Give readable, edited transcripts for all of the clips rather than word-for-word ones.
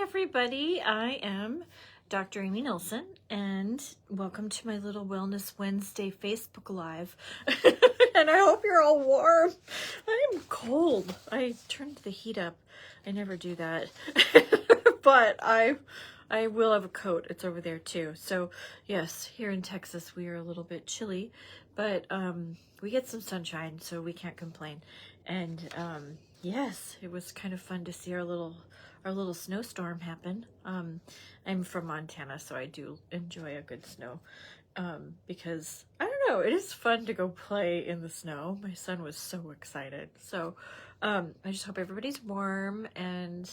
everybody. I am Dr. Amy Nilsson, and welcome to my little Wellness Wednesday Facebook Live. And I hope you're all warm. I am cold. I turned the heat up. I never do that. But I will have a coat. It's over there too. So yes, here in Texas we are a little bit chilly, but we get some sunshine, so we can't complain. And yes, it was kind of fun to see our little snowstorm happen. I'm from Montana, so I do enjoy a good snow. Because I don't know, it is fun to go play in the snow. My son was so excited. So I just hope everybody's warm and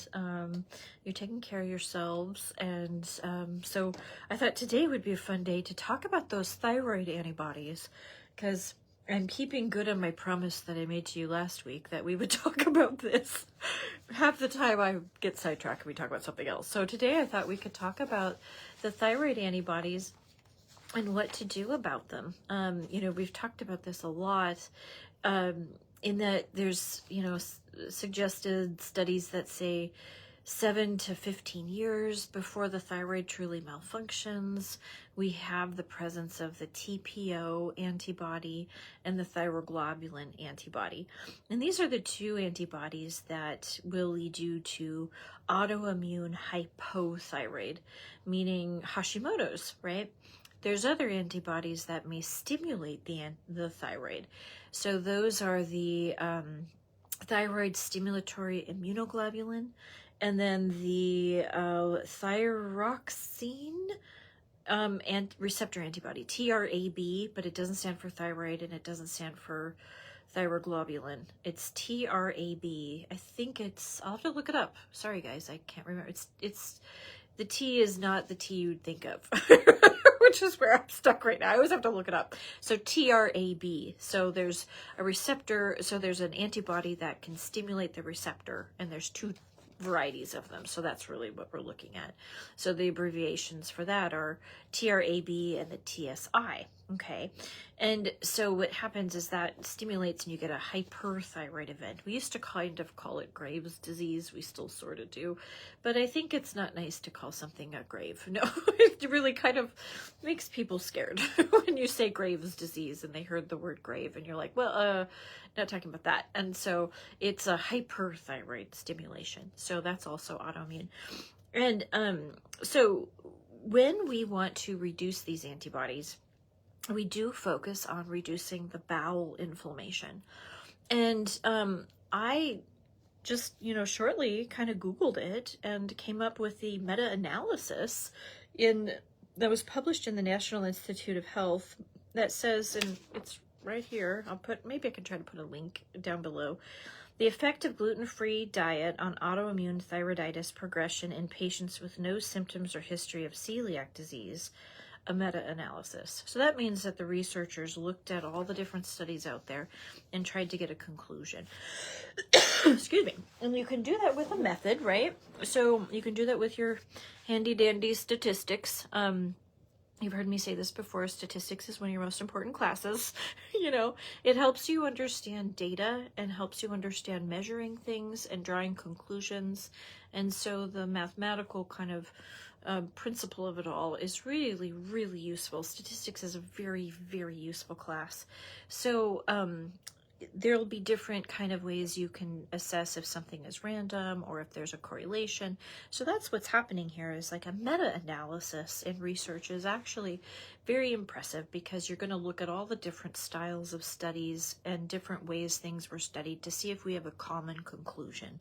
you're taking care of yourselves. And so I thought today would be a fun day to talk about those thyroid antibodies, because I'm keeping good on my promise that I made to you last week that we would talk about this. Half the time I get sidetracked and we talk about something else. So today I thought we could talk about the thyroid antibodies and what to do about them. We've talked about this a lot, in that there's, suggested studies that say 7 to 15 years before the thyroid truly malfunctions, we have the presence of the TPO antibody and the thyroglobulin antibody. And these are the two antibodies that will lead you to autoimmune hypothyroid, meaning Hashimoto's, right? There's other antibodies that may stimulate the thyroid. So those are the thyroid stimulatory immunoglobulin, and then the thyroxine and receptor antibody, TRAB, but it doesn't stand for thyroid and it doesn't stand for thyroglobulin. It's TRAB. I think I'll have to look it up. Sorry guys, I can't remember. It's the T is not the T you'd think of, which is where I'm stuck right now. I always have to look it up. So TRAB. So there's a receptor. So there's an antibody that can stimulate the receptor, and there's two varieties of them. So that's really what we're looking at. So the abbreviations for that are TRAB and the TSI. Okay. And so what happens is that stimulates and you get a hyperthyroid event. We used to kind of call it Graves' disease. We still sort of do, but I think it's not nice to call something a grave. No, it really kind of makes people scared when you say Graves' disease and they heard the word grave and you're like, well, not talking about that. And so it's a hyperthyroid stimulation. So that's also autoimmune. And so when we want to reduce these antibodies, we do focus on reducing the bowel inflammation. And I just, shortly kind of Googled it and came up with the meta-analysis that was published in the National Institute of Health that says, and it's right here, maybe I can try to put a link down below, the effect of gluten-free diet on autoimmune thyroiditis progression in patients with no symptoms or history of celiac disease, a meta-analysis. So that means that the researchers looked at all the different studies out there and tried to get a conclusion. Excuse me. And you can do that with a method, right? So you can do that with your handy dandy statistics. You've heard me say this before, statistics is one of your most important classes. It helps you understand data and helps you understand measuring things and drawing conclusions. And so the mathematical kind of principle of it all is really, really useful. Statistics is a very, very useful class. So there'll be different kind of ways you can assess if something is random or if there's a correlation. So that's what's happening here, is like a meta-analysis in research is actually very impressive, because you're going to look at all the different styles of studies and different ways things were studied to see if we have a common conclusion.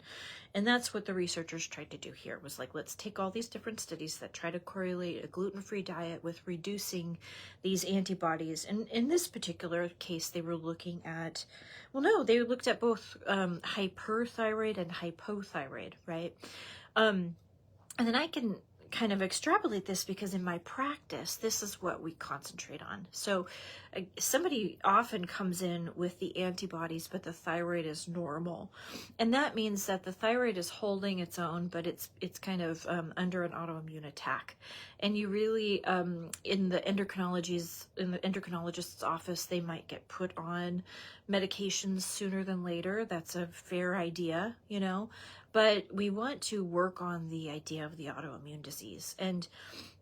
And that's what the researchers tried to do here, was like, let's take all these different studies that try to correlate a gluten-free diet with reducing these antibodies. And in this particular case, they were looking at, they looked at both hyperthyroid and hypothyroid, right? And then I can kind of extrapolate this, because in my practice, this is what we concentrate on. So somebody often comes in with the antibodies, but the thyroid is normal. And that means that the thyroid is holding its own, but it's kind of under an autoimmune attack. And you really, in the endocrinologist's office, they might get put on medications sooner than later. That's a fair idea, But we want to work on the idea of the autoimmune disease. And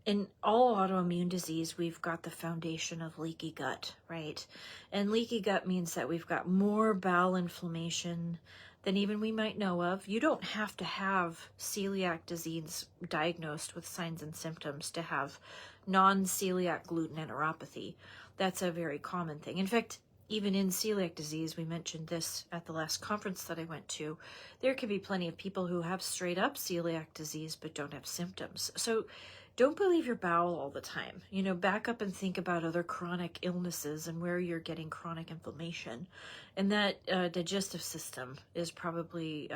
in all autoimmune disease, we've got the foundation of leaky gut, right? And leaky gut means that we've got more bowel inflammation than even we might know of. You don't have to have celiac disease diagnosed with signs and symptoms to have non-celiac gluten enteropathy. That's a very common thing. In fact, even in celiac disease, we mentioned this at the last conference that I went to, there can be plenty of people who have straight up celiac disease but don't have symptoms. So don't believe your bowel all the time. You know, back up and think about other chronic illnesses and where you're getting chronic inflammation. And that digestive system is probably,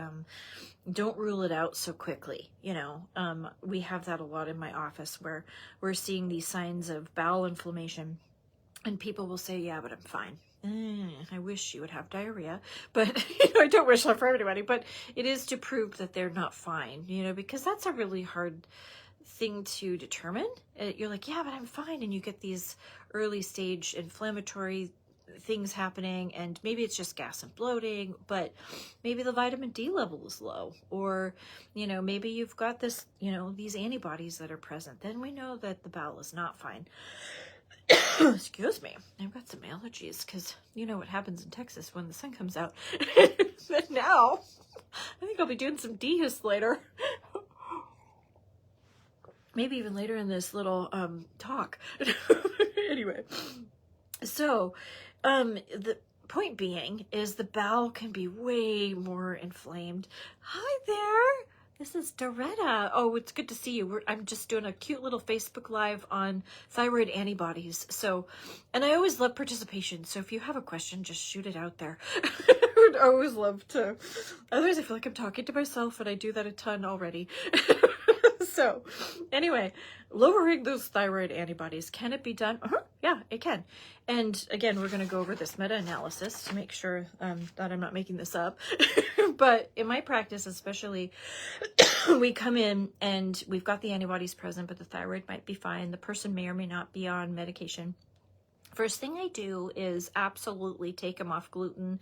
don't rule it out so quickly. You know, we have that a lot in my office where we're seeing these signs of bowel inflammation and people will say, yeah, but I'm fine. I wish you would have diarrhea, but you know, I don't wish that for everybody, but it is to prove that they're not fine, you know, because that's a really hard thing to determine. You're like, yeah, but I'm fine. And you get these early stage inflammatory things happening, and maybe it's just gas and bloating, but maybe the vitamin D level is low, or, you know, maybe you've got this, you know, these antibodies that are present. Then we know that the bowel is not fine. Excuse me, I've got some allergies because you know what happens in Texas when the sun comes out. But now, I think I'll be doing some dehydratation later. Maybe even later in this little talk. Anyway, so the point being is the bowel can be way more inflamed. Hi there. This is Doretta. Oh, it's good to see you. I'm just doing a cute little Facebook Live on thyroid antibodies. So, and I always love participation. So if you have a question, just shoot it out there. I would always love to. Otherwise, I feel like I'm talking to myself, and I do that a ton already. So anyway, lowering those thyroid antibodies, can it be done? Yeah, it can. And again, we're going to go over this meta-analysis to make sure that I'm not making this up. But in my practice, especially, we come in and we've got the antibodies present, but the thyroid might be fine. The person may or may not be on medication. First thing I do is absolutely take them off gluten.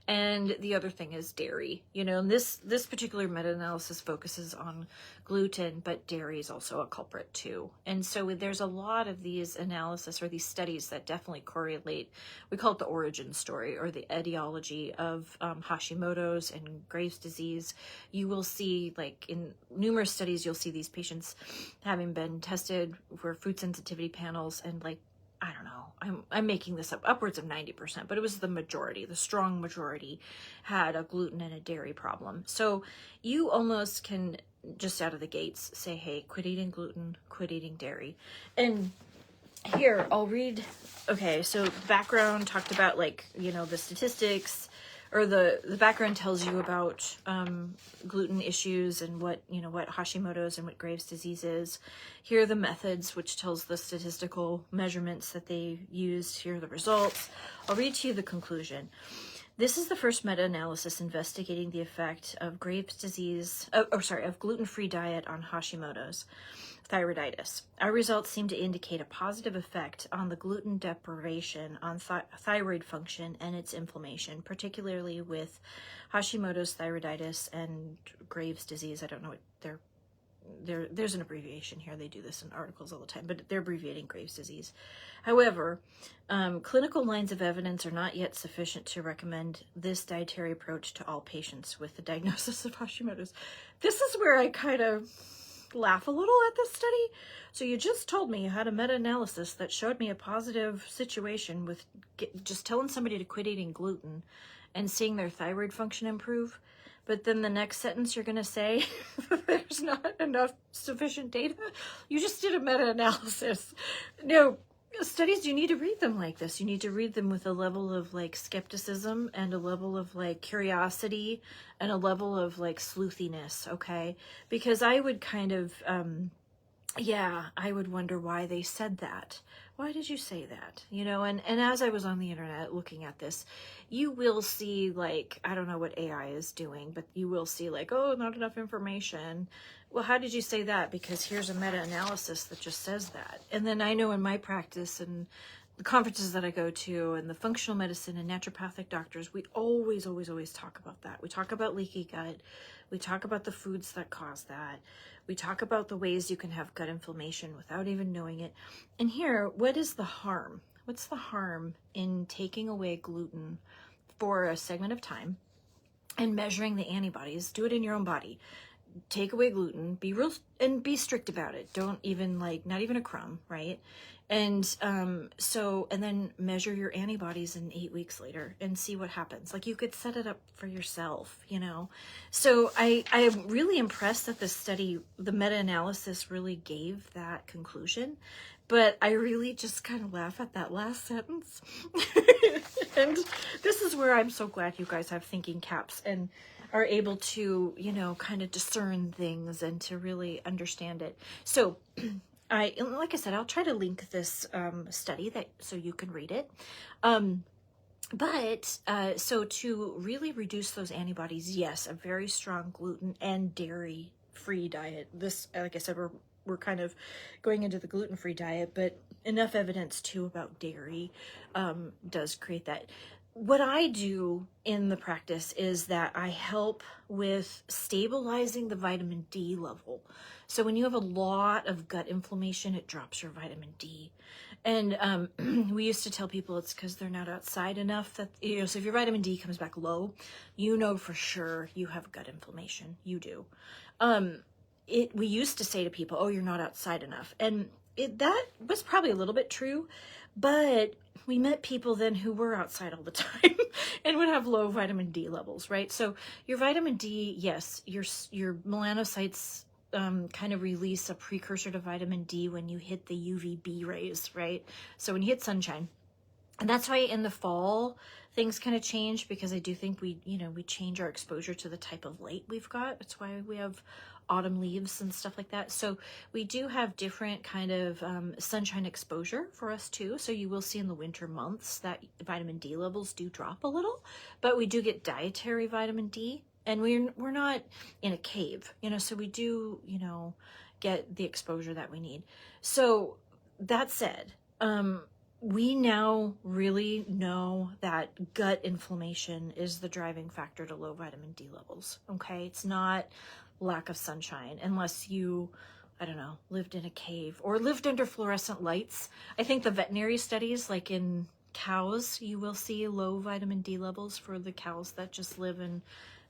And the other thing is dairy. You know, and this particular meta-analysis focuses on gluten, but dairy is also a culprit too. And so there's a lot of these analysis or these studies that definitely correlate. We call it the origin story or the etiology of Hashimoto's and Graves' disease. You will see, like in numerous studies, you'll see these patients having been tested for food sensitivity panels, and like, I don't know, I'm making this up, upwards of 90%, but it was the majority, the strong majority had a gluten and a dairy problem. So you almost can just out of the gates say, hey, quit eating gluten, quit eating dairy. And here I'll read, okay, so background talked about, like, you know, the statistics, or the background tells you about gluten issues and what, you know, what Hashimoto's and what Graves' disease is. Here are the methods, which tells the statistical measurements that they used. Here are the results. I'll read to you the conclusion. This is the first meta-analysis investigating the effect of Graves' disease, of gluten-free diet on Hashimoto's thyroiditis. Our results seem to indicate a positive effect on the gluten deprivation on thyroid function and its inflammation, particularly with Hashimoto's thyroiditis and Graves' disease. I don't know what there's an abbreviation here. They do this in articles all the time, but they're abbreviating Graves' disease. However, clinical lines of evidence are not yet sufficient to recommend this dietary approach to all patients with the diagnosis of Hashimoto's. This is where I kind of laugh a little at this study. So you just told me you had a meta-analysis that showed me a positive situation with just telling somebody to quit eating gluten and seeing their thyroid function improve. But then the next sentence you're going to say there's not enough sufficient data. You just did a meta-analysis. No, studies, you need to read them like this. You need to read them with a level of like skepticism and a level of like curiosity and a level of like sleuthiness, okay? Because I would kind of, I would wonder why they said that. Why did you say that? You know, and as I was on the internet looking at this, you will see, like, I don't know what AI is doing, but you will see like, oh, not enough information. Well, how did you say that? Because here's a meta-analysis that just says that. And then I know in my practice and the conferences that I go to and the functional medicine and naturopathic doctors, we always, always, always talk about that. We talk about leaky gut. We talk about the foods that cause that. We talk about the ways you can have gut inflammation without even knowing it. And here, what is the harm? What's the harm in taking away gluten for a segment of time and measuring the antibodies? Do it in your own body. Take away gluten, be real and be strict about it. Don't even not even a crumb, right? And and then measure your antibodies in 8 weeks later and see what happens. Like, you could set it up for yourself, you know? So I'm really impressed that the study, the meta-analysis really gave that conclusion, but I really just kind of laugh at that last sentence. And this is where I'm so glad you guys have thinking caps and are able to, you know, kind of discern things and to really understand it. So like I said, I'll try to link this study so you can read it. So to really reduce those antibodies, yes, a very strong gluten and dairy free diet. This, like I said, we're kind of going into the gluten-free diet, but enough evidence too about dairy does create that. What I do in the practice is that I help with stabilizing the vitamin D level. So when you have a lot of gut inflammation, it drops your vitamin D. And we used to tell people it's because they're not outside enough that, you know, so if your vitamin D comes back low, you know for sure you have gut inflammation. You do. We used to say to people, oh, you're not outside enough. And that was probably a little bit true, but we met people then who were outside all the time and would have low vitamin D levels, right? So your vitamin D, yes, your melanocytes kind of release a precursor to vitamin D when you hit the UVB rays, right? So when you hit sunshine. And that's why in the fall, things kind of change, because I do think we change our exposure to the type of light we've got. That's why we have autumn leaves and stuff like that. So we do have different kind of sunshine exposure for us too. So you will see in the winter months that vitamin D levels do drop a little, but we do get dietary vitamin D, and we're not in a cave, you know, so we do, you know, get the exposure that we need. So that said, we now really know that gut inflammation is the driving factor to low vitamin D levels, okay? It's not lack of sunshine, unless you, I don't know, lived in a cave or lived under fluorescent lights. I think the veterinary studies, like in cows, you will see low vitamin D levels for the cows that just live in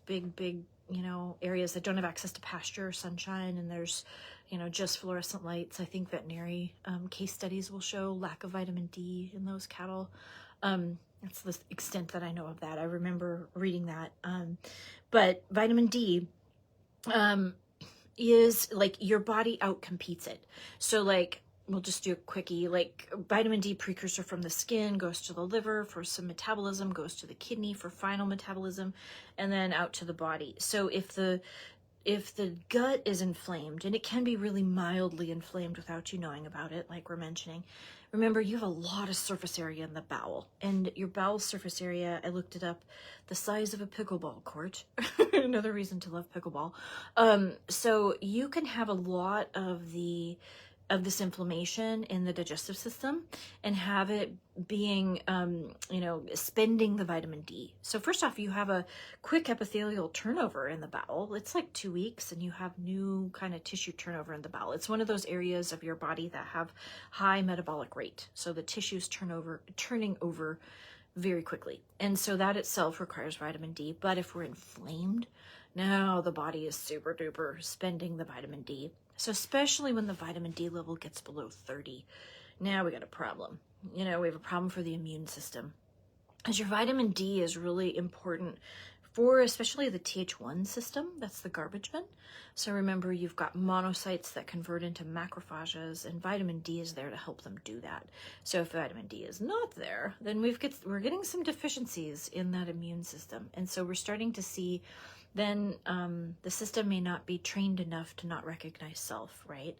big, you know, areas that don't have access to pasture or sunshine, and there's, you know, just fluorescent lights. I think veterinary case studies will show lack of vitamin D in those cattle. That's the extent that I know of that. I remember reading that. But vitamin D is like your body outcompetes it. So like, we'll just do a quickie, like vitamin D precursor from the skin goes to the liver for some metabolism, goes to the kidney for final metabolism, and then out to the body. So if the gut is inflamed, and it can be really mildly inflamed without you knowing about it, like we're mentioning, remember you have a lot of surface area in the bowel, and your bowel surface area, I looked it up, the size of a pickleball court. Another reason to love pickleball. So you can have a lot of this inflammation in the digestive system and have it being, you know, spending the vitamin D. So first off, you have a quick epithelial turnover in the bowel. It's like 2 weeks and you have new kind of tissue turnover in the bowel. It's one of those areas of your body that have high metabolic rate. So the tissues turning over very quickly. And so that itself requires vitamin D. But if we're inflamed, now the body is super duper spending the vitamin D. So especially when the vitamin D level gets below 30, now we got a problem. You know, we have a problem for the immune system. As your vitamin D is really important for especially the Th1 system, that's the garbage bin. So remember, you've got monocytes that convert into macrophages, and vitamin D is there to help them do that. So if vitamin D is not there, then we're getting some deficiencies in that immune system. And so we're starting to see then the system may not be trained enough to not recognize self, right?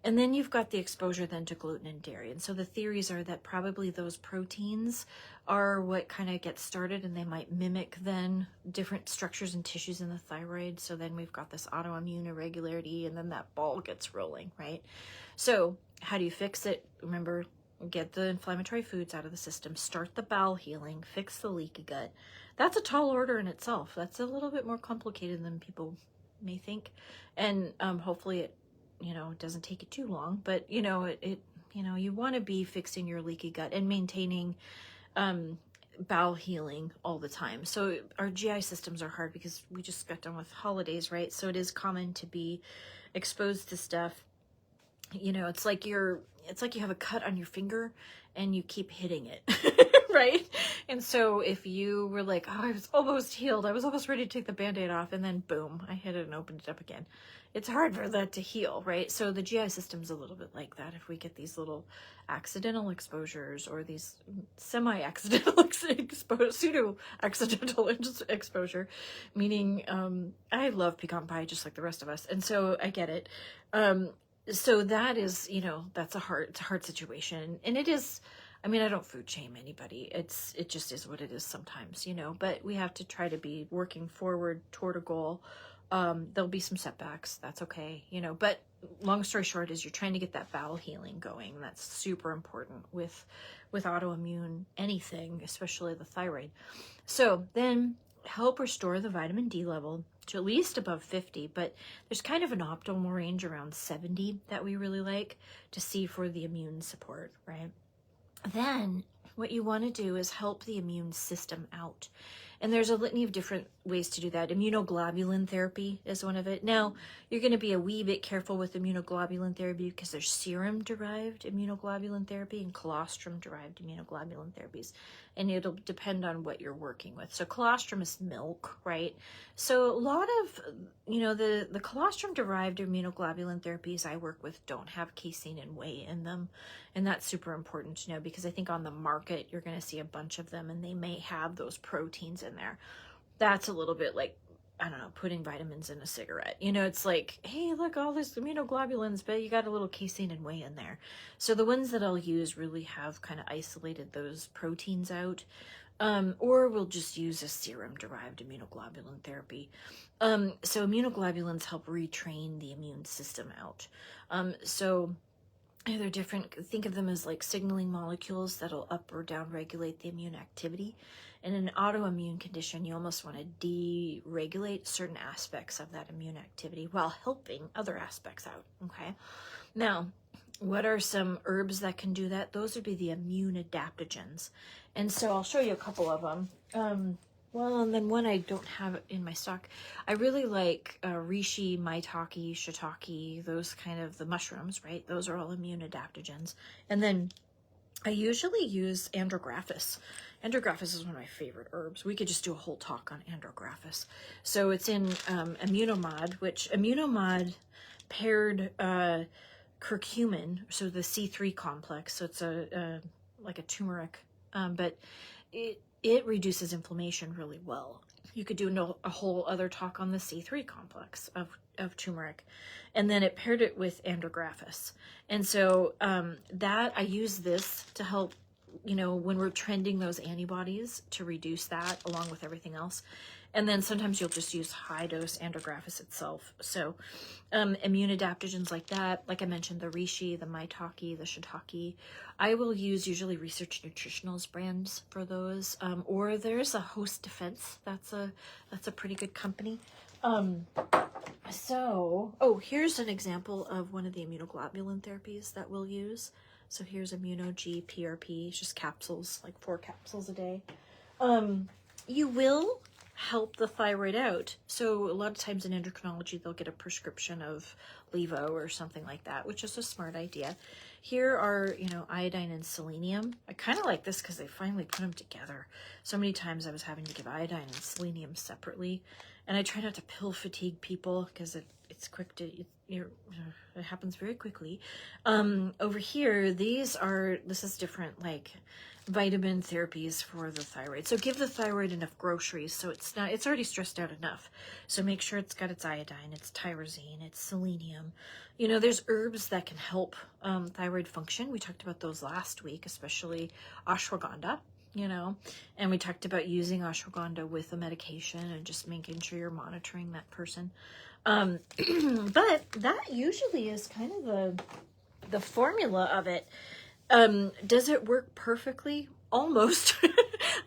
And then you've got the exposure then to gluten and dairy. And so the theories are that probably those proteins are what kind of gets started, and they might mimic then different structures and tissues in the thyroid. So then we've got this autoimmune irregularity, and then that ball gets rolling, right? So how do you fix it? Remember, get the inflammatory foods out of the system, start the bowel healing, fix the leaky gut. That's a tall order in itself. That's a little bit more complicated than people may think. And hopefully it, doesn't take it too long, but you want to be fixing your leaky gut and maintaining bowel healing all the time. So our GI systems are hard because we just got done with holidays, right? So it is common to be exposed to stuff. It's like you have a cut on your finger and you keep hitting it, right? And so if you were like, oh, I was almost healed, I was almost ready to take the Band-Aid off, and then boom, I hit it and opened it up again. It's hard for that to heal, right? So the GI system's a little bit like that. If we get these little accidental exposures or these semi-accidental pseudo-accidental exposure, meaning I love pecan pie just like the rest of us, and so I get it. So that is, it's a hard situation. And it is, I don't food shame anybody. It just is what it is sometimes, but we have to try to be working forward toward a goal. There'll be some setbacks. That's okay, but long story short is you're trying to get that bowel healing going. That's super important with autoimmune anything, especially the thyroid. So then help restore the vitamin D level to at least above 50, but there's kind of an optimal range around 70 that we really like to see for the immune support, right? Then what you want to do is help the immune system out. And there's a litany of different ways to do that. Immunoglobulin therapy is one of it. Now, you're going to be a wee bit careful with immunoglobulin therapy because there's serum-derived immunoglobulin therapy and colostrum-derived immunoglobulin therapies. And it'll depend on what you're working with. So colostrum is milk, right? So a lot of, the colostrum-derived immunoglobulin therapies I work with don't have casein and whey in them. And that's super important to know because I think on the market, you're going to see a bunch of them and they may have those proteins in there. That's a little bit like, I don't know, putting vitamins in a cigarette. It's like, hey, look, all this immunoglobulins, but you got a little casein and whey in there. So the ones that I'll use really have kind of isolated those proteins out. Or we'll just use a serum-derived immunoglobulin therapy. So immunoglobulins help retrain the immune system out. So they're different. Think of them as like signaling molecules that'll up or down regulate the immune activity. In an autoimmune condition, you almost want to deregulate certain aspects of that immune activity while helping other aspects out, okay? Now, what are some herbs that can do that? Those would be the immune adaptogens. And so I'll show you a couple of them. And then one I don't have in my stock. I really like reishi, maitake, shiitake, those kind of the mushrooms, right? Those are all immune adaptogens. And then I usually use andrographis. Andrographis is one of my favorite herbs. We could just do a whole talk on andrographis. So it's in immunomod, which immunomod paired curcumin, so the C3 complex. So it's like a turmeric, but it reduces inflammation really well. You could do a whole other talk on the C3 complex of turmeric. And then it paired it with andrographis. And so that I use this to help, when we're trending those antibodies to reduce that along with everything else. And then sometimes you'll just use high dose andrographis itself. So immune adaptogens like that, like I mentioned, the reishi, the maitake, the shiitake. I will use usually Research Nutritionals brands for those. Or there's a Host Defense. That's a pretty good company. Here's an example of one of the immunoglobulin therapies that we'll use. So here's Immuno-G PRP. It's just capsules, like 4 capsules a day. You will help the thyroid out. So a lot of times in endocrinology, they'll get a prescription of Levo or something like that, which is a smart idea. Here are, iodine and selenium. I kind of like this because they finally put them together. So many times I was having to give iodine and selenium separately. And I try not to pill fatigue people because it's quick to, it happens very quickly. Over here, this is different, like vitamin therapies for the thyroid. So give the thyroid enough groceries so it's already stressed out enough. So make sure it's got its iodine, its tyrosine, its selenium. There's herbs that can help thyroid function. We talked about those last week, especially ashwagandha. And we talked about using ashwagandha with a medication and just making sure you're monitoring that person. But that usually is kind of the formula of it. Does it work perfectly? Almost.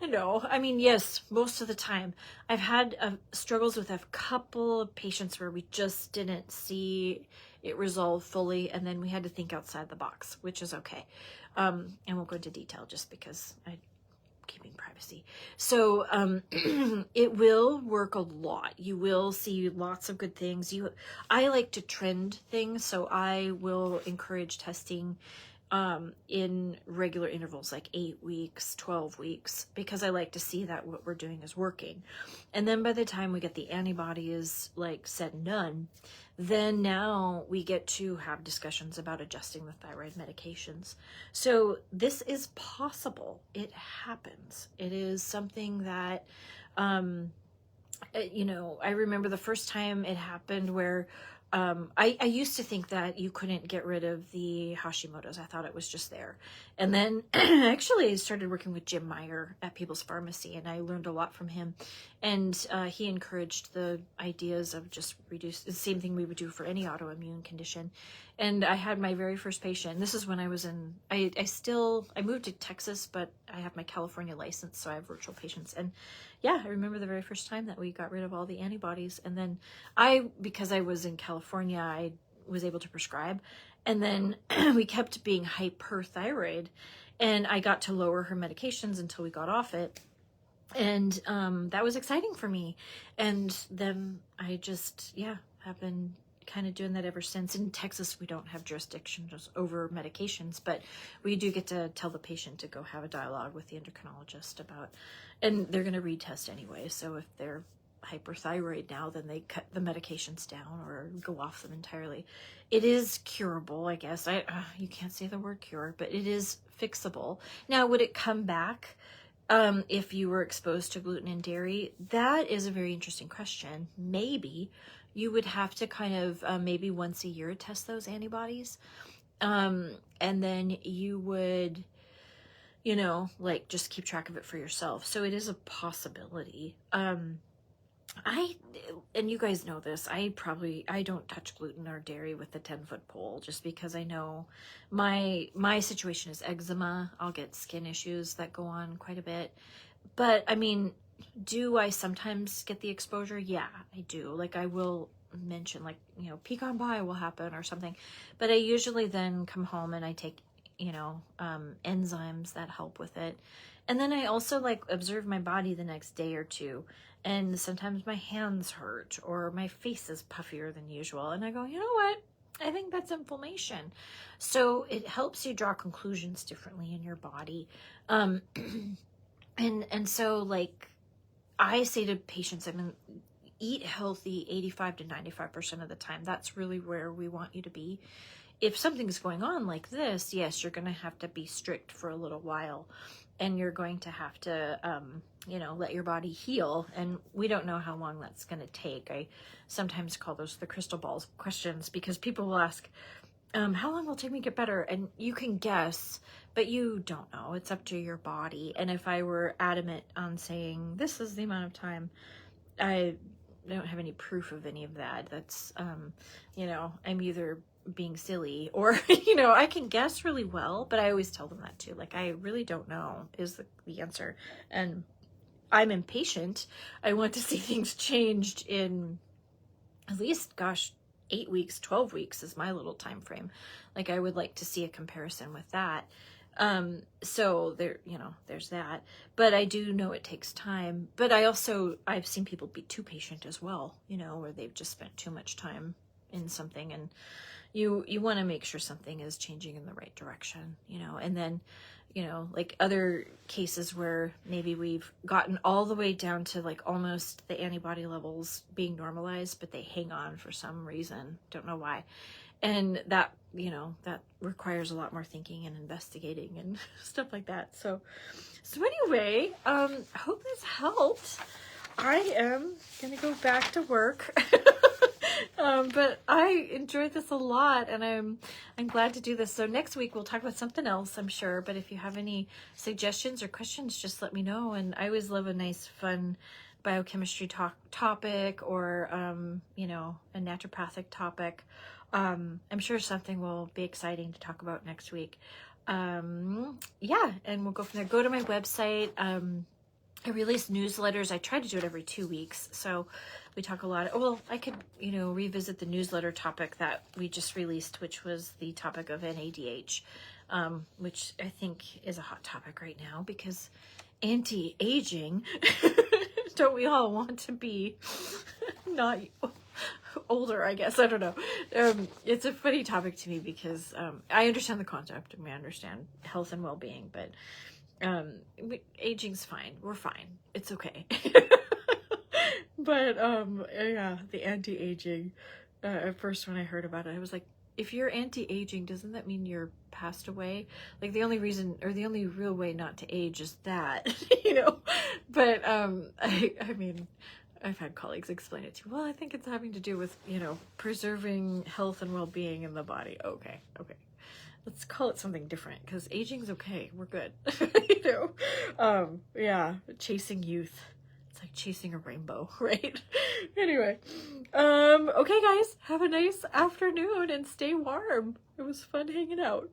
No, I mean, yes, most of the time. I've had struggles with a couple of patients where we just didn't see it resolve fully, and then we had to think outside the box, which is okay. I won't go into detail just because I'm keeping privacy. So it will work a lot. You will see lots of good things. I like to trend things, so I will encourage testing in regular intervals, like 8 weeks, 12 weeks, because I like to see that what we're doing is working. And then by the time we get the antibodies like said and done, then now we get to have discussions about adjusting the thyroid medications. So this is possible. It happens. It is something that, you know, I remember the first time it happened where I used to think that you couldn't get rid of the Hashimoto's. I thought it was just there. And then actually I started working with Jim Meyer at People's Pharmacy, and I learned a lot from him. And he encouraged the ideas of just reduce the same thing we would do for any autoimmune condition. And I had my very first patient. This is when I was in, I moved to Texas, but I have my California license, so I have virtual patients. And yeah, I remember the very first time that we got rid of all the antibodies. And then because I was in California, I was able to prescribe. And then we kept being hyperthyroid, and I got to lower her medications until we got off it. And that was exciting for me. And then I just, have been kind of doing that ever since. In Texas, we don't have jurisdiction just over medications, but we do get to tell the patient to go have a dialogue with the endocrinologist about, and they're going to retest anyway. So if they're hyperthyroid now, then they cut the medications down or go off them entirely. It is curable, I guess. You can't say the word cure, but it is fixable. Now, would it come back if you were exposed to gluten and dairy? That is a very interesting question. Maybe you would have to kind of maybe once a year test those antibodies. And then you would, you know, like just keep track of it for yourself. So it is a possibility. And you guys know this, I don't touch gluten or dairy with the 10-foot pole, just because I know my situation is eczema. I'll get skin issues that go on quite a bit. But I mean, do I sometimes get the exposure? Yeah, I do. Like I will mention, like, you know, pecan pie will happen or something. But I usually then come home and I take, you know, enzymes that help with it. And then I also like observe my body the next day or two. And sometimes my hands hurt or my face is puffier than usual. And I go, you know what? I think that's inflammation. So it helps you draw conclusions differently in your body. And so like I say to patients, I mean, eat healthy 85 to 95% of the time. That's really where we want you to be. If something's going on like this, yes, you're going to have to be strict for a little while, and you're going to have to, you know, let your body heal. And we don't know how long that's going to take. I sometimes call those the crystal balls questions, because people will ask, how long will it take me to get better? And you can guess, but you don't know. It's up to your body. And if I were adamant on saying, this is the amount of time, I don't have any proof of any of that. That's, you know, I'm either being silly or, you know, I can guess really well, but I always tell them that too. Like, I really don't know is the answer. And I'm impatient. I want to see things changed in at least, gosh, 8 weeks, 12 weeks is my little time frame. Like, I would like to see a comparison with that. So there, you know, there's that, but I do know it takes time. But I've seen people be too patient as well, you know, where they've just spent too much time in something, and you want to make sure something is changing in the right direction, you know. And then, you know, like other cases where maybe we've gotten all the way down to like almost the antibody levels being normalized, but they hang on for some reason, don't know why. And that, you know, that requires a lot more thinking and investigating and stuff like that. So anyway, I hope this helped. I am going to go back to work. But I enjoyed this a lot, and I'm glad to do this. So next week we'll talk about something else, I'm sure. But if you have any suggestions or questions, just let me know. And I always love a nice, fun biochemistry topic or, you know, a naturopathic topic. I'm sure something will be exciting to talk about next week. yeah, and we'll go from there. Go to my website. I release newsletters. I try to do it every 2 weeks. So we talk a lot. Well, I could, revisit the newsletter topic that we just released, which was the topic of NADH, which I think is a hot topic right now because anti-aging, don't we all want to be not older, I guess. I don't know. It's a funny topic to me because I understand the concept and we understand health and well-being, but aging's fine. We're fine. It's okay. But yeah, the anti-aging, at first when I heard about it, I was like, if you're anti-aging, doesn't that mean you're passed away? Like the only reason or the only real way not to age is that, but I mean, I've had colleagues explain it to me. Well, I think it's having to do with, preserving health and well-being in the body. Okay. Let's call it something different because aging's okay. We're good. Yeah, chasing youth. It's like chasing a rainbow, right? Anyway, okay, guys, have a nice afternoon and stay warm. It was fun hanging out.